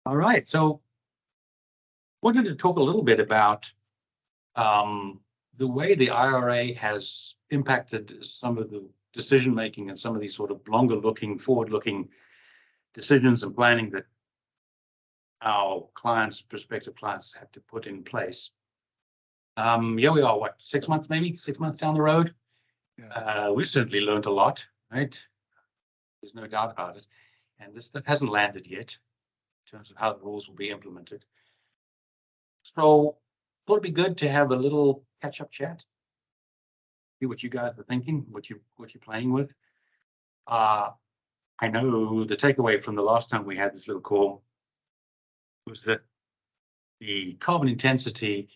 All right, so wanted to talk a little bit about the way the IRA has impacted some of the decision making and some of these sort of longer looking, forward looking decisions and planning that our clients, prospective clients, have to put in place. Here we are, what, 6 months, maybe 6 months down the road. Yeah. We've certainly learned a lot, right? There's no doubt about it. And this stuff hasn't landed yet in terms of how the rules will be implemented. So thought it'd be good to have a little catch-up chat, see what you guys are thinking, what you're playing with. I know the takeaway from the last time we had this little call was that the carbon intensity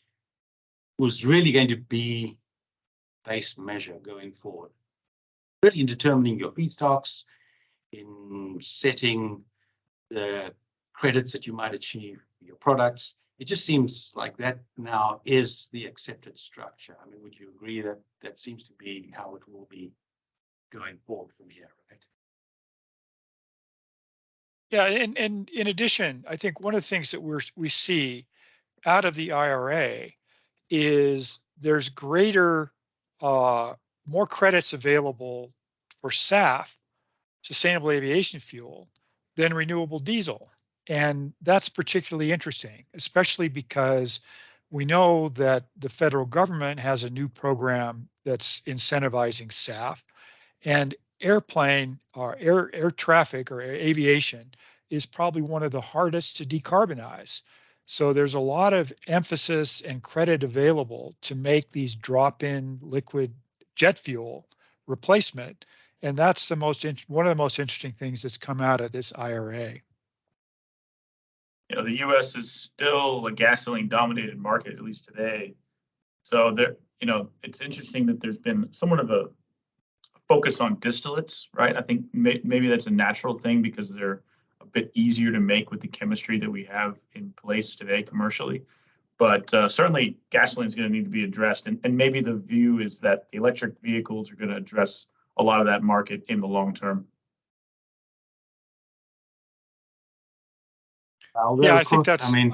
was really going to be base measure going forward, really in determining your feedstocks, in setting the credits that you might achieve for your products. It just seems like that now is the accepted structure. I mean, would you agree that that seems to be how it will be going forward from here, right? Yeah, and in addition, I think one of the things that we see out of the IRA is there's greater, more credits available for SAF, sustainable aviation fuel, than renewable diesel. And that's particularly interesting, especially because we know that the federal government has a new program that's incentivizing SAF, and airplane or air traffic or aviation is probably one of the hardest to decarbonize. So there's a lot of emphasis and credit available to make these drop-in liquid jet fuel replacement. And that's the one of the most interesting things that's come out of this IRA. You know, the U.S. is still a gasoline-dominated market, at least today. So there, you know, it's interesting that there's been somewhat of a focus on distillates, right? I think maybe that's a natural thing because they're a bit easier to make with the chemistry that we have in place today commercially. But certainly gasoline is going to need to be addressed. And maybe the view is that the electric vehicles are going to address a lot of that market in the long term. Yeah, I think that's, I mean,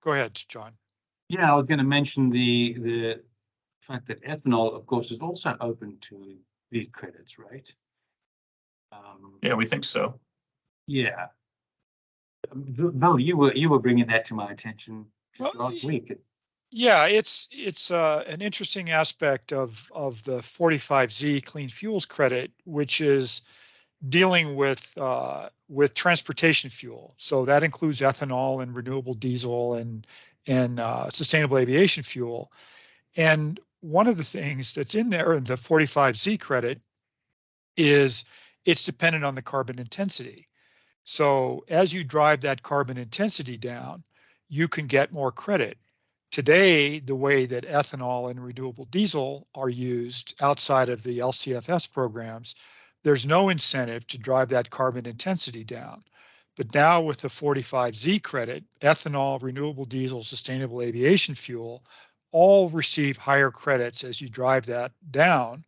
go ahead, John. Yeah, I was going to mention the fact that ethanol, of course, is also open to these credits, right? Yeah, we think so. Yeah. Bill, you were bringing that to my attention just last week. Yeah, it's an interesting aspect of the 45Z clean fuels credit, which is dealing with transportation fuel. So that includes ethanol and renewable diesel and sustainable aviation fuel. And one of the things that's in there in the 45Z credit is it's dependent on the carbon intensity. So as you drive that carbon intensity down, you can get more credit. Today, the way that ethanol and renewable diesel are used outside of the LCFS programs, there's no incentive to drive that carbon intensity down. But now with the 45Z credit, ethanol, renewable diesel, sustainable aviation fuel, all receive higher credits as you drive that down,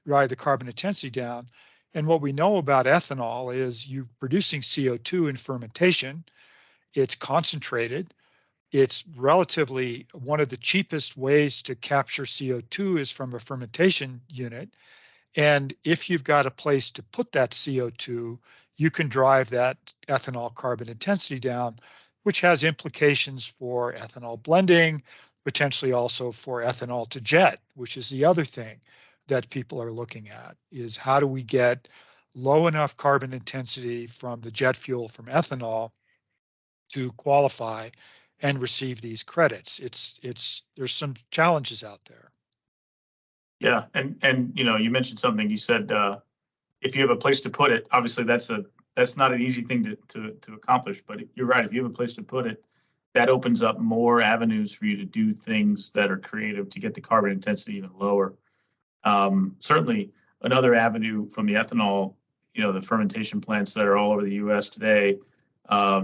drive the carbon intensity down. And what we know about ethanol is you producing CO2 in fermentation. It's concentrated. It's relatively one of the cheapest ways to capture CO2 is from a fermentation unit. And if you've got a place to put that CO2, you can drive that ethanol carbon intensity down, which has implications for ethanol blending, potentially also for ethanol to jet, which is the other thing that people are looking at, is how do we get low enough carbon intensity from the jet fuel from ethanol to qualify and receive these credits. There's some challenges out there. Yeah, and you know, you mentioned something. You said if you have a place to put it, obviously that's not an easy thing to accomplish. But you're right. If you have a place to put it, that opens up more avenues for you to do things that are creative to get the carbon intensity even lower. Certainly, another avenue from the ethanol, you know, the fermentation plants that are all over the U.S. today,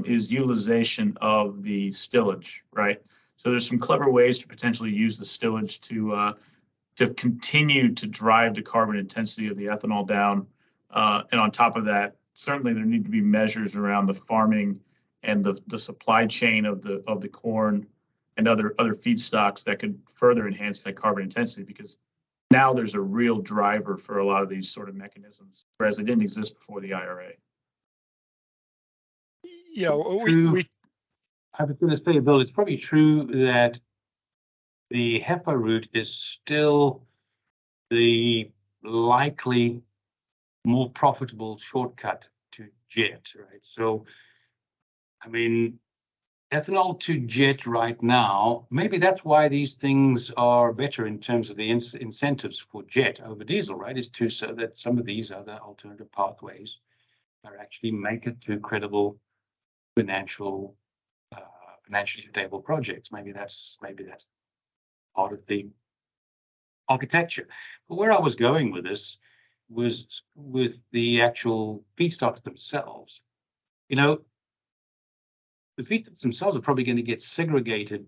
is utilization of the stillage, right? So there's some clever ways to potentially use the stillage to continue to drive the carbon intensity of the ethanol down. And on top of that, certainly there need to be measures around the farming and the supply chain of the corn and other feedstocks that could further enhance that carbon intensity, because now there's a real driver for a lot of these sort of mechanisms, whereas it didn't exist before the IRA. You know, True. we I was going to say, Bill, it's probably true that the HEPA route is still the likely more profitable shortcut to jet, right? So, I mean, ethanol to jet right now, maybe that's why these things are better in terms of the incentives for jet over diesel, right? Is to so that some of these other alternative pathways are actually make it to credible financially stable projects. Maybe that's part of the architecture. But where I was going with this was with the actual feedstocks themselves. You know, the feedstocks themselves are probably going to get segregated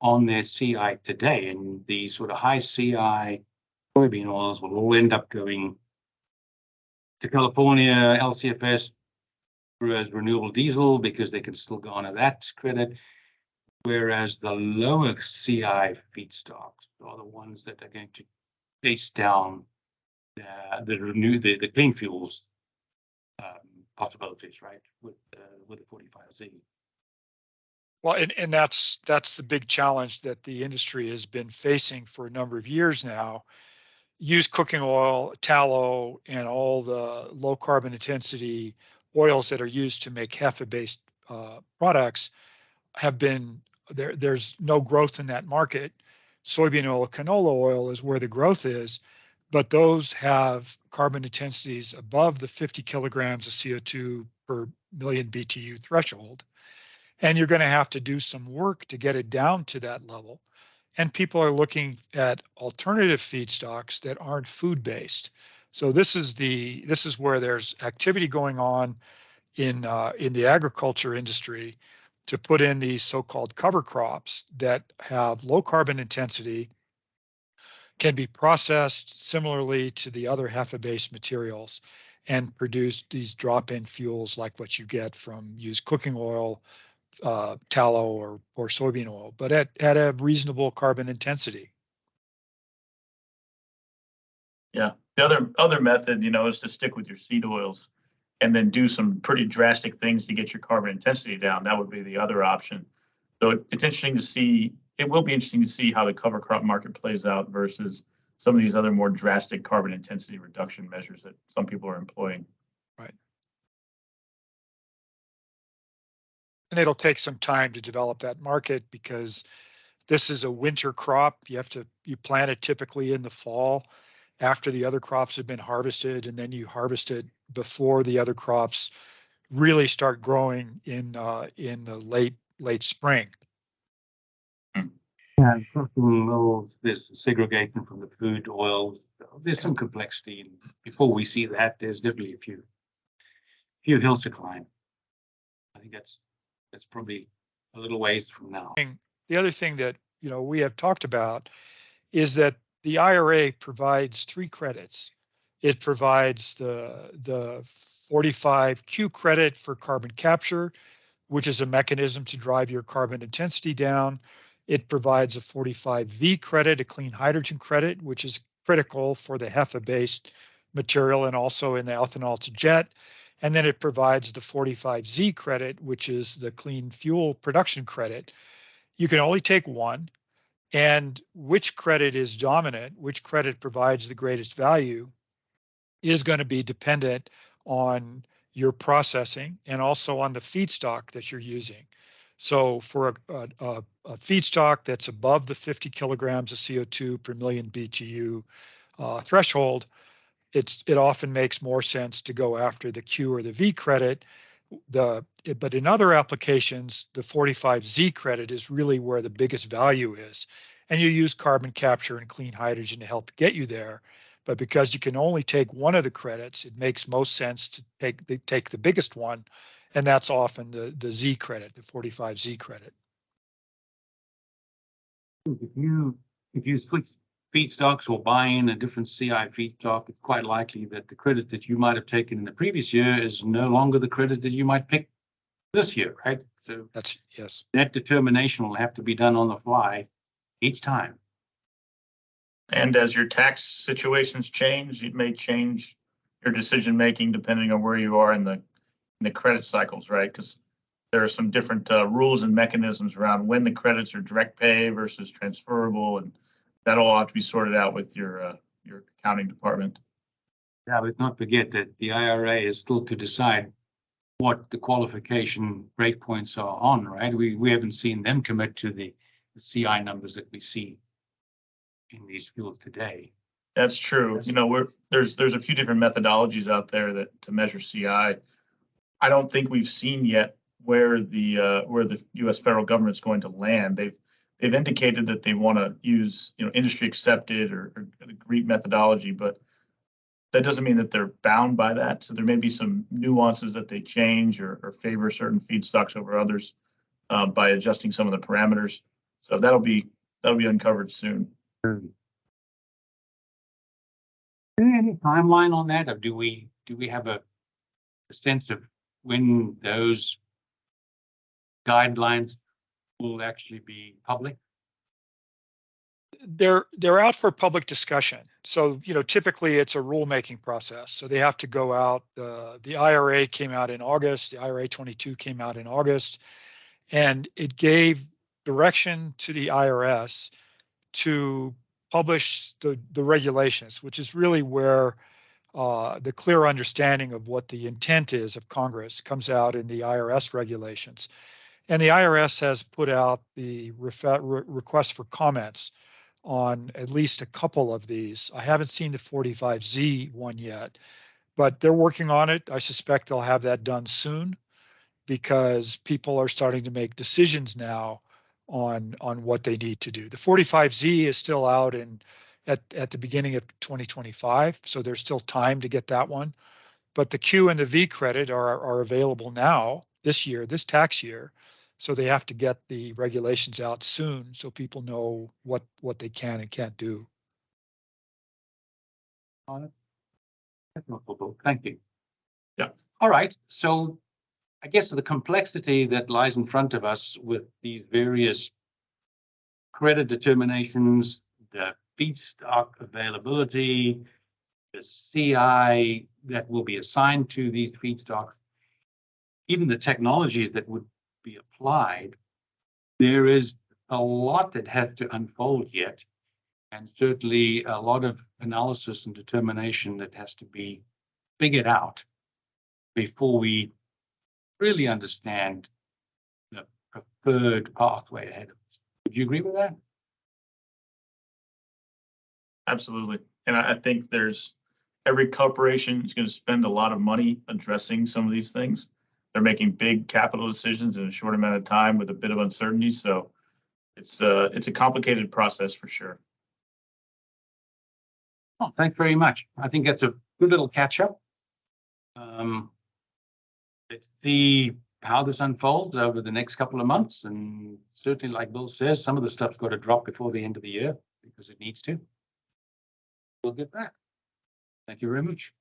on their CI today, and the sort of high CI soybean oils will all end up going to California LCFS as renewable diesel because they can still go on that credit. Whereas the lower CI feedstocks are the ones that are going to chase down the clean fuels possibilities, right? With the 45Z. Well, and that's the big challenge that the industry has been facing for a number of years now. Used cooking oil, tallow, and all the low carbon intensity oils that are used to make HEFA-based products have been there. There's no growth in that market. Soybean oil, canola oil is where the growth is, but those have carbon intensities above the 50 kilograms of CO2 per million BTU threshold. And you're going to have to do some work to get it down to that level. And people are looking at alternative feedstocks that aren't food-based. So this is where there's activity going on in the agriculture industry to put in these so-called cover crops that have low carbon intensity, can be processed similarly to the other HEFA-based materials, and produce these drop-in fuels like what you get from used cooking oil, tallow, or soybean oil, but at a reasonable carbon intensity. Yeah. The other method, is to stick with your seed oils and then do some pretty drastic things to get your carbon intensity down. That would be the other option. So it's interesting to see. It will be interesting to see how the cover crop market plays out versus some of these other more drastic carbon intensity reduction measures that some people are employing. Right. And it'll take some time to develop that market because this is a winter crop. You plant it typically in the fall after the other crops have been harvested, and then you harvest it before the other crops really start growing in the late spring. Yeah, cooking oils, there's segregation from the food oils. There's some complexity, and before we see that, there's definitely a few hills to climb. I think that's probably a little ways from now. The other thing that we have talked about is that the IRA provides 3 credits. It provides the 45Q credit for carbon capture, which is a mechanism to drive your carbon intensity down. It provides a 45V credit, a clean hydrogen credit, which is critical for the HEFA-based material and also in the ethanol to jet. And then it provides the 45Z credit, which is the clean fuel production credit. You can only take one, and which credit is dominant, which credit provides the greatest value, is going to be dependent on your processing and also on the feedstock that you're using. So for a feedstock that's above the 50 kilograms of CO2 per million BTU threshold, it often makes more sense to go after the Q or the V credit. But in other applications, the 45Z credit is really where the biggest value is. And you use carbon capture and clean hydrogen to help get you there. But because you can only take one of the credits, it makes most sense to take the biggest one. And that's often the Z credit, the 45Z credit. If you switch feedstocks or buy in a different CI feedstock, it's quite likely that the credit that you might have taken in the previous year is no longer the credit that you might pick this year, right? So That's, yes. that determination will have to be done on the fly each time. And as your tax situations change, it may change your decision making depending on where you are in the credit cycles, right? Because there are some different rules and mechanisms around when the credits are direct pay versus transferable, and that'll all have to be sorted out with your accounting department. Yeah, let's not forget that the IRA is still to decide what the qualification rate points are on, right? We haven't seen them commit to the CI numbers that we see in these fuels today. That's true. You know, there's a few different methodologies out there that to measure CI. I don't think we've seen yet where the U.S. federal government's going to land. They've indicated that they want to use, you know, industry accepted or agreed methodology, but that doesn't mean that they're bound by that. So there may be some nuances that they change or favor certain feedstocks over others by adjusting some of the parameters. So that'll be uncovered soon. Any timeline on that, or do we have a sense of when those guidelines will actually be public? They're out for public discussion. So, you know, typically it's a rulemaking process. So they have to go out. The IRA came out in August. The IRA-22 came out in August, and it gave direction to the IRS to publish the regulations, which is really where the clear understanding of what the intent is of Congress comes out in the IRS regulations. And the IRS has put out the request for comments on at least a couple of these. I haven't seen the 45Z one yet, but they're working on it. I suspect they'll have that done soon because people are starting to make decisions now on what they need to do. The 45Z is still out at the beginning of 2025, so there's still time to get that one. But the Q and the V credit are available now this year, this tax year. So they have to get the regulations out soon so people know what they can and can't do. Thank you. Yeah. All right. So I guess the complexity that lies in front of us with these various credit determinations, the feedstock availability, the CI that will be assigned to these feedstocks, even the technologies that would be applied, there is a lot that has to unfold yet, and certainly a lot of analysis and determination that has to be figured out before we really understand the preferred pathway ahead of us. Would you agree with that? Absolutely. And I think every corporation is going to spend a lot of money addressing some of these things. They're making big capital decisions in a short amount of time with a bit of uncertainty. So it's a complicated process for sure. Oh, thanks very much. I think that's a good little catch up. Let's see how this unfolds over the next couple of months. And certainly, like Bill says, some of the stuff's got to drop before the end of the year because it needs to. We'll get back. Thank you very much.